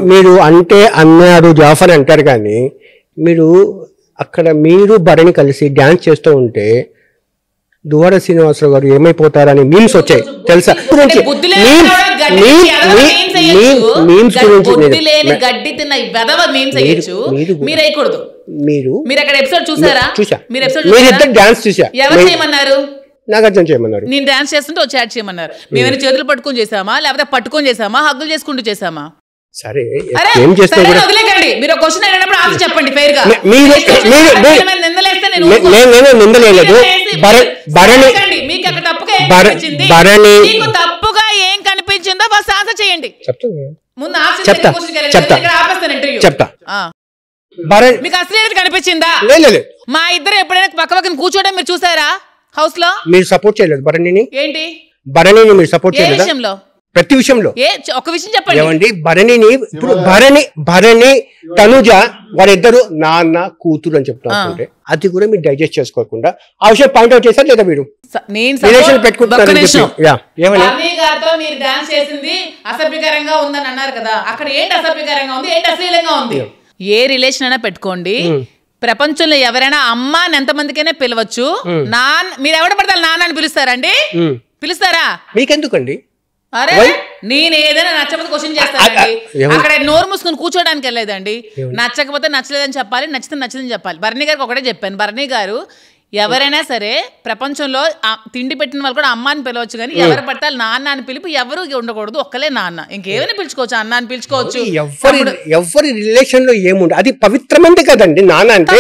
మీరు అంటే అన్నాడు జాఫర్ అంటారు కానీ మీరు అక్కడ మీరు భరణి కలిసి డ్యాన్స్ చేస్తూ ఉంటే దువాడ శ్రీనివాసరావు గారు ఏమైపోతారని మీమ్స్ వచ్చాయి తెలుసా గురించి మీరిద్దరు డాన్స్ చూసా నాగార్జున చేయమన్నారు నేను డాన్స్ చేస్తుంటే వచ్చి యాడ్ చేయమన్నారు మేమైనా చేతులు పట్టుకొని చేసామా లేకపోతే పట్టుకొని చేసామా హగ్గులు చేసుకుంటూ చేసామా సరే ఏం చేస్తే వదిలేకండి మీరు క్వశ్చన్ అడిగినప్పుడు ఆన్సర్ చెప్పండి ఫెయిర్ గా నిందలేదు మీకు అక్కడ తప్పుగా ఏం కనిపించిందో ఫస్ట్ ఆన్సర్ చేయండి ముందు చెప్తా మీకు అసలు కనిపించిందా మా ఇద్దరు ఎప్పుడైనా పక్క పక్కన కూర్చోవడం మీరు చూసారా హౌస్ లో మీరు సపోర్ట్ చేయలేదు భరణిని ఏంటి భరణిని మీరు సపోర్ట్ చేయలేదు విషయంలో ప్రతి విషయంలో ఒక విషయం చెప్పండి ఏమండి భరణిని ఇప్పుడు భరణి తనుజ వారిద్దరు నాన్న కూతురు అని చెప్తారు అది కూడా మీరు డైజెస్ట్ చేసుకోకుండా ఆ విషయం పాయింట్ అవుట్ చేశారు లేదా మీరు మీరు డాన్స్ చేసింది అసభ్యకరంగా ఉందని అన్నారు కదా అక్కడ ఏంటి అసభ్యకరంగా ఉంది ఏంటి అశ్లీలంగా ఉంది ఏ రిలేషన్ అయినా పెట్టుకోండి ప్రపంచంలో ఎవరైనా అమ్మ అని ఎంతమందికైనా పిలవచ్చు మీరు ఎవడ పడతారు నాన్న అని పిలుస్తారండి పిలుస్తారా మీకెందుకండి అరే నేను ఏదైనా నచ్చకపోతే క్వశ్చన్ చేస్తానండి అక్కడ నోరు మూసుకొని కూర్చోడానికి వెళ్ళలేదండి నచ్చకపోతే నచ్చలేదని చెప్పాలి నచ్చితే నచ్చదని చెప్పాలి భరణి గారికి ఒకటే చెప్పాను భరణి గారు ఎవరైనా సరే ప్రపంచంలో తిండి పెట్టిన వాళ్ళు కూడా అమ్మ అని పిలవచ్చు కానీ ఎవరు పడతారు నాన్న అని పిలుపు ఎవరు ఉండకూడదు ఒక్కలే నాన్న ఇంకేమైనా పిలుచుకోవచ్చు అన్న అని పిలుచుకోవచ్చు ఎవరి రిలేషన్ లో ఏముండదు అది పవిత్రమైనది కదండి నాన్న అంటే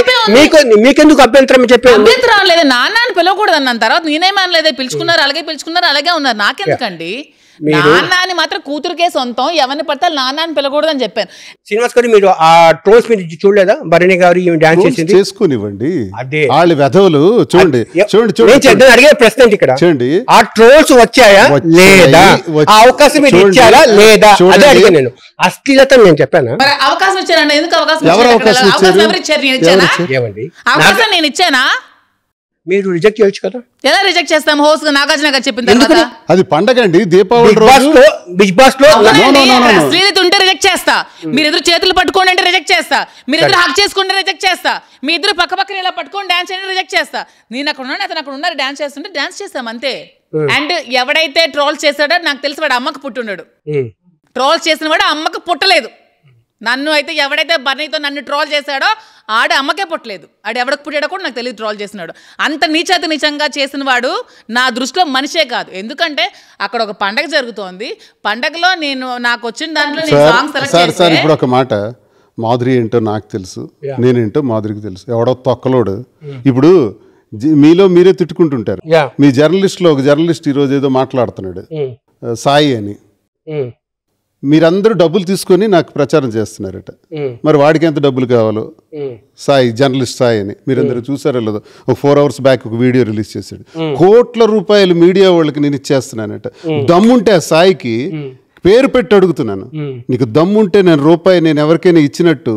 మీకెందుకు అభ్యంతరం చెప్పే అభ్యంతరం లేదు నాన్న అని పిలవకూడదు అన్న తర్వాత నేనేమనలేదే పిలుచుకున్నారు అలాగే ఉన్నారు నాకెందుకండి నాన్న అని మాత్రం కూతురుకే సొంతం ఎవరిని పడితే నాన్న అని పిలకూడదు అని చెప్పాను శ్రీనివాస్ గారు మీరు ఆ ట్రోల్స్ మీరు చూడలేదా భరణి గారు డాన్స్ చేసింది చేసుకునివ్వండి వాళ్ళ వెధవులు చూడండి అడిగే ప్రశ్న ఇక్కడ చూడండి ఆ ట్రోల్స్ వచ్చాయా లేదా అవకాశం మీరు ఇచ్చారా లేదా అదే అడిగా నేను అశ్లీలత నేను చెప్పాను అవకాశం ఇచ్చారండి ఎందుకు అవకాశం నేను ఇచ్చానా మీరు రిజెక్ట్ చేయొచ్చు కదా ఎలా రిజెక్ట్ చేస్తాం హోస్ట్ నాగార్జున గారు చెప్పిన తర్వాత అది పండగ అండి దీపావళి బిగ్ బాస్ లో అశ్లీలత ఉంటే రిజెక్ట్ చేస్తా మీరు ఎదురు చేతులు పట్టుకోండి అంటే రిజెక్ట్ చేస్తా మీరు ఎదురు హక్ చేసుకుంటే రిజెక్ట్ చేస్తా మీ ఇద్దరు పక్క పక్కన ఇలా పట్టుకొని డాన్స్ చేయండి రిజెక్ట్ చేస్తా నేను అక్కడ ఉన్నాను అతను అక్కడ ఉన్నారు డాన్స్ చేస్తుంటే డాన్స్ చేస్తాం అంతే అండ్ ఎవడైతే ట్రోల్స్ చేశాడో నాకు తెలిసి వాడు అమ్మకు పుట్టున్నాడు ట్రోల్స్ చేసిన వాడు అమ్మకు పుట్టలేదు నన్ను అయితే ఎవడైతే బర్నీతో నన్ను ట్రోల్ చేశాడో ఆడ అమ్మకే పుట్టలేదు ఆడు ఎవడకు పుట్టాడో కూడా నాకు తెలియదు ట్రోల్ చేసినాడు అంత నీచంగా చేసిన వాడు నా దృష్టిలో మనిషే కాదు ఎందుకంటే అక్కడ ఒక పండగ జరుగుతోంది పండగలో నాకు వచ్చిన దాంట్లో సార్ ఇప్పుడు ఒక మాట మాధురి ఏంటో నాకు తెలుసు నేనేంటో మాధురికి తెలుసు ఎవడో తొక్కలోడు ఇప్పుడు మీలో మీరే తిట్టుకుంటుంటారు మీ జర్నలిస్ట్ లో ఒక జర్నలిస్ట్ ఈరోజు ఏదో మాట్లాడుతున్నాడు సాయి అని మీరందరూ డబ్బులు తీసుకొని నాకు ప్రచారం చేస్తున్నారట మరి వాడికి ఎంత డబ్బులు కావాలో సాయి జర్నలిస్ట్ సాయి అని మీరందరూ చూసారో లేదో ఒక 4 hours బ్యాక్ ఒక వీడియో రిలీజ్ చేశాడు కోట్ల రూపాయలు మీడియా వాళ్ళకి నేను ఇచ్చేస్తున్నానట దమ్ముంటే ఆ సాయికి పేరు పెట్టి అడుగుతున్నాను నీకు దమ్ముంటే నేను ఎవరికైనా ఇచ్చినట్టు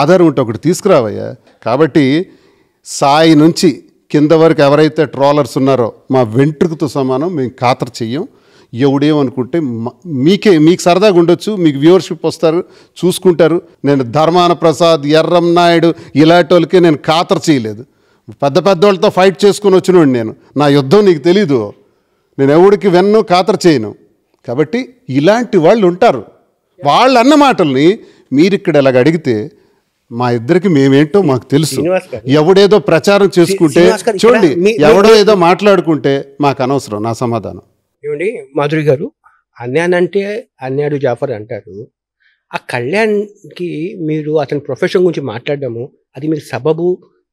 ఆధారం ఉంటే ఒకటి తీసుకురావయ్యా కాబట్టి సాయి నుంచి కింద వరకు ఎవరైతే ట్రోలర్స్ ఉన్నారో మా వెంట్రుకతో సమానం మేము ఖాతరు చెయ్యం ఎవడేమనుకుంటే మీకు సరదాగా ఉండొచ్చు మీకు వ్యూవర్షిప్ వస్తారు చూసుకుంటారు నేను ధర్మాన ప్రసాద్ ఎర్రం నాయుడు ఇలాంటి వాళ్ళకి నేను ఖాతరు చేయలేదు పెద్ద వాళ్ళతో ఫైట్ చేసుకుని వచ్చినోడు నేను నా యుద్ధం నీకు తెలీదు నేను ఎవడికి వెన్ను ఖాతరు చేయను కాబట్టి ఇలాంటి వాళ్ళు ఉంటారు వాళ్ళు అన్న మాటల్ని మీరు ఇక్కడ ఇలాగ అడిగితే మా ఇద్దరికి మేమేంటో మాకు తెలుసు ఎవడేదో ప్రచారం చేసుకుంటే చూడండి ఎవడో ఏదో మాట్లాడుకుంటే మాకు అనవసరం నా సమాధానం ఏమండి మాధురి గారు అన్యానంటే అన్యాడు జాఫర్ అంటారు ఆ కళ్యాణ్కి మీరు అతని ప్రొఫెషన్ గురించి మాట్లాడడము అది మీకు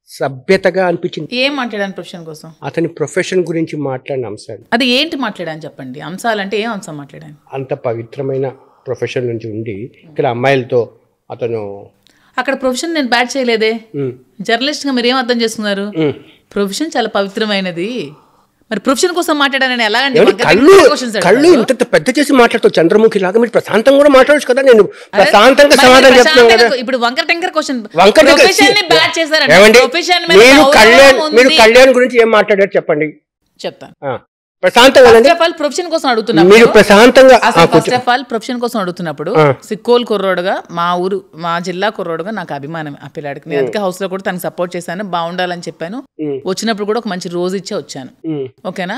సభ్యతగా అనిపించింది ఏం మాట్లాడాను ప్రొఫెషన్ కోసం అతని ప్రొఫెషన్ గురించి మాట్లాడిన అంశాలు అది ఏంటి మాట్లాడాను చెప్పండి అంశాలు అంటే ఏం అంశం మాట్లాడాను అంత పవిత్రమైన ప్రొఫెషన్ నుంచి ఉండి ఇక్కడ అమ్మాయిలతో అతను అక్కడ ప్రొఫెషన్ నేను బ్యాట్ చేయలేదే జర్నలిస్ట్ గా మీరు ఏం అర్థం చేస్తున్నారు ప్రొఫెషన్ చాలా పవిత్రమైనది మరి ప్రొఫెషన్ కోసం మాట్లాడానని ఎలా అండి కళ్ళు ఇంత పెద్ద చేసి మాట్లాడుతూ చంద్రముఖి లాగా మీరు ప్రశాంతంగా కూడా మాట్లాడచ్చు కదా నేను ప్రశాంతంగా సమాధానం చెప్తున్నాను కదా ఇప్పుడు వంకర టెంకర్ క్వశ్చన్ మీరు కళ్యాణ్ గురించి ఏం మాట్లాడారు చెప్పండి చెప్తాను ప్రశాంతంగా ఫస్ట్ ఆఫ్ ఆల్ ప్రొఫెషన్ కోసం అడుగుతున్నప్పుడు మీరు ప్రశాంతంగా ఫస్ట్ ఆఫ్ ఆల్ ప్రొఫెషన్ కోసం అడుగుతున్నప్పుడు సిక్కోల్ కుర్రోడుగా మా జిల్లా కుర్రోడుగా నాకు అభిమానం ఆ పిల్లాడికి. నేను అందుకే హౌస్ లో కూడా తనకు సపోర్ట్ చేశాను, బాగుండాలని చెప్పాను. వచ్చినప్పుడు కూడా ఒక మంచి రోజు ఇచ్చే వచ్చాను. ఓకేనా,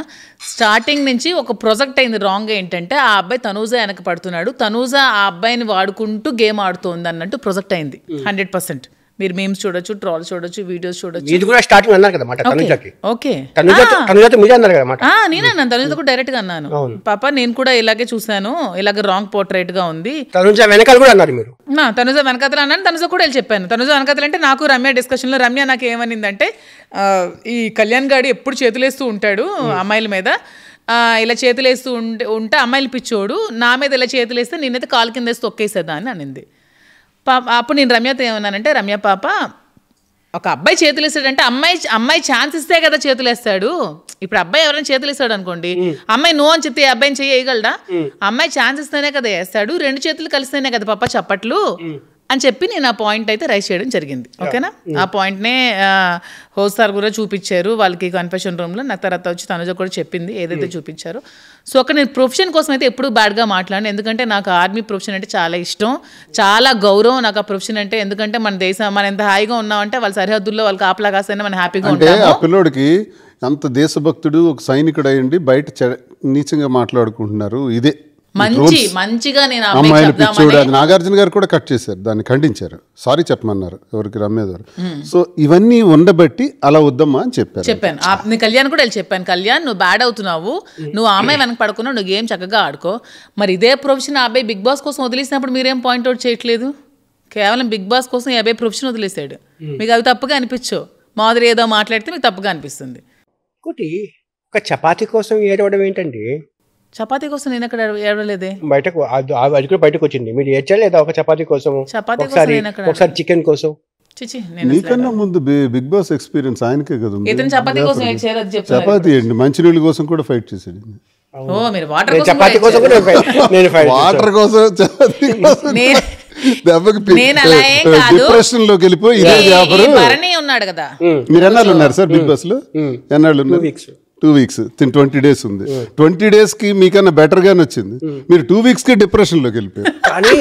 స్టార్టింగ్ నుంచి ఒక ప్రొజెక్ట్ అయింది రాంగ్. ఏంటంటే ఆ అబ్బాయి తనూజ వెనక పడుతున్నాడు, తనూజ ఆ అబ్బాయిని వాడుకుంటూ గేమ్ ఆడుతోంది అన్నట్టు ప్రొజెక్ట్ అయింది 100%. మీరు మీమ్స్ చూడొచ్చు, ట్రాల్స్ చూడొచ్చు, వీడియోస్ చూడొచ్చు. ఇది కూడా స్టార్టింగ్ అన్నారు కదా మాట తనుజకి. ఓకే, తనుజతో మీరే అన్నారు కదా మాట. నేనే అన్నాను, తనుజ కూడా డైరెక్ట్ గా అన్నాను, పాప నేను కూడా ఇలాగే చూసాను, ఇలాగే రాంగ్ పోర్ట్రేట్ గా ఉంది. తనుజ వెనకాల కూడా అన్నారు మీరు. తనుజ వెనకతలు అన్నాను, తనుజ కూడా వెళ్ళి చెప్పాను. తనుజ వెనకతలు అంటే నాకు రమ్య డిస్కషన్ లో రమ్య నాకు ఏమనిందంటే, ఈ కళ్యాణ్ గాడి ఎప్పుడు చేతులేస్తూ ఉంటాడు అమ్మాయిల మీద, ఇలా చేతులేస్తూ ఉంటే అమ్మాయిలు పిచ్చోడు, నా మీద ఇలా చేతులేస్తే నేనైతే కాలు కింద వేసి తొక్కేసేదా అని అనింది. అప్పుడు నేను రమ్యతో ఏమన్నానంటే, రమ్య పాప, ఒక అబ్బాయి చేతులు వేస్తాడంటే అమ్మాయి ఛాన్స్ ఇస్తే కదా చేతులు వేస్తాడు. ఇప్పుడు అబ్బాయి ఎవరైనా చేతులు వేస్తాడు అనుకోండి, అమ్మాయి నో అని చెప్తే అబ్బాయిని చేయగలడా? అమ్మాయి ఛాన్స్ ఇస్తేనే కదా వేస్తాడు, 2 చేతులు కలిస్తేనే కదా పాప చప్పట్లు అని చెప్పి నేను ఆ పాయింట్ అయితే రైస్ చేయడం జరిగింది. ఓకేనా, ఆ పాయింట్నే హోస్ సార్ కూడా చూపించారు వాళ్ళకి కన్ఫెషన్ రూమ్లో. నాకు తర్వాత వచ్చి తనుజ కూడా చెప్పింది ఏదైతే చూపించారో. సో అక్కడ నేను ప్రొఫెషన్ కోసం అయితే ఎప్పుడు బ్యాడ్గా మాట్లాడాను, ఎందుకంటే నాకు ఆర్మీ ప్రొఫెషన్ అంటే చాలా ఇష్టం, చాలా గౌరవం నాకు ఆ ప్రొఫెషన్ అంటే. ఎందుకంటే మన దేశం మనం ఎంత హాయిగా ఉన్నామంటే వాళ్ళ సరిహద్దుల్లో వాళ్ళకి ఆపలా కాస్తేనే మనం హ్యాపీగా ఉంటాము. ఆ పిల్లోడికి అంత దేశభక్తుడు, ఒక సైనికుడు అయ్యండి బయట నీచంగా మాట్లాడుకుంటున్నారు. ఇదే మంచిగా నేను అమ్మాయిలు పిచ్చోడు. అది నాగార్జున గారు కూడా కట్ చేశారు, దాన్ని ఖండించారు, సారీ చెప్పమన్నారు ఎవరికి, రమ్య గారు. సో ఇవన్నీ ఉండబట్టి అలా వద్దమ్మా అని చెప్పాను. నేను కళ్యాణ్ కూడా చెప్పాను, కళ్యాణ్ నువ్వు బ్యాడ్ అవుతున్నావు, నువ్వు ఆ అమ్మాయి వెనక పడుకున్నావు, నువ్వు గేమ్ చక్కగా ఆడుకో. మరి ఇదే ప్రొఫెషన్ ఆ అబ్బాయి బిగ్ బాస్ కోసం వదిలేసినప్పుడు మీరేం పాయింట్అవుట్ చేయట్లేదు? కేవలం బిగ్ బాస్ కోసం ఈ అబ్బాయి ప్రొఫెషన్ వదిలేసాడు, మీకు అవి తప్పుగా అనిపించవు. మాదిరి ఏదో మాట్లాడితే మీకు తప్పుగా అనిపిస్తుంది. ఒకటి, ఒక చపాతీ కోసం ఏడవడం ఏంటండి? చపాతీ కోసం నేను అక్కడ ఏడవలేదే, బయటకు అది కూడా బయటకు వచ్చింది. మీరు ఏడ్చలేదా ఒక చపాతీ కోసం? ఒకసారి చికెన్ కోసం. నీకన్నా ముందు బిగ్ బాస్ ఎక్స్పీరియన్స్ ఆయనకే కదా. ఇతను చపాతీ కోసం చపాతీ ఏంటి, మంచినీళ్ళ కోసం కూడా ఫైట్ చేశాడు. చపాతీ కోసం వాటర్ కోసం, డిప్రెషన్ లోకి వెళ్ళిపోయి ఉన్నాడు కదా. మీరు ఎన్నాళ్ళు ఉన్నారు సార్ బిగ్ బాస్ లో? ఎన్నాళ్ళు ఉన్నారు? 2 weeks. 20 days ఉంది. 20 days కి మీకన్నా బెటర్ గానే వచ్చింది. మీరు 2 weeks కి డిప్రెషన్ లోకి వెళ్ళిపోయారు. కానీ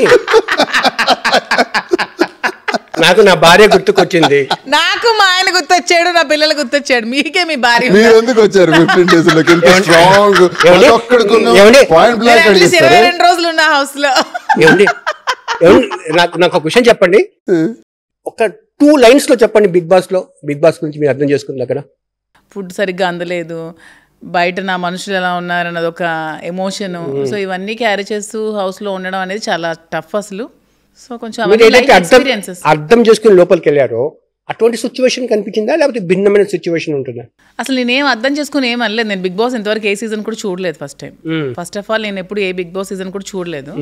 నాకు నా భార్య గుర్తుకొచ్చింది, నాకు మా ఆయన గుర్తొచ్చాడు, నా పిల్లలు గుర్తొచ్చాడు, మీకే మీ భార్య. మీరు ఎందుకు వచ్చారు 15 days లోకి? 22 రోజులు ఉన్న హౌస్ లో. నాకు ఒక విషయం చెప్పండి, ఒక 2 lines లో చెప్పండి బిగ్ బాస్ గురించి మీరు అర్థం చేసుకుంది. అక్కడ ఫుడ్ సరిగ్గా అందలేదు, బయట నా మనుషులు ఎలా ఉన్నారన్నది ఒక ఎమోషను. సో ఇవన్నీ క్యారీ చేస్తూ హౌస్లో ఉండడం అనేది చాలా టఫ్ అసలు. సో కొంచెం అర్థం చేసుకుని లోపలికి వెళ్ళారో అటువంటి సిచ్యువేషన్ కనిపించిందా, లేకపోతే భిన్నమైన సిచ్యువేషన్ ఉంటుందా? అసలు నేనేం అర్థం చేసుకుని ఏం అనలేదు. నేను బిగ్ బాస్ ఇంతవరకు ఏ సీజన్ కూడా చూడలేదు. ఫస్ట్ ఆఫ్ ఆల్ నేను ఎప్పుడు ఏ బిగ్ బాస్ సీజన్ కూడా చూడలేదు.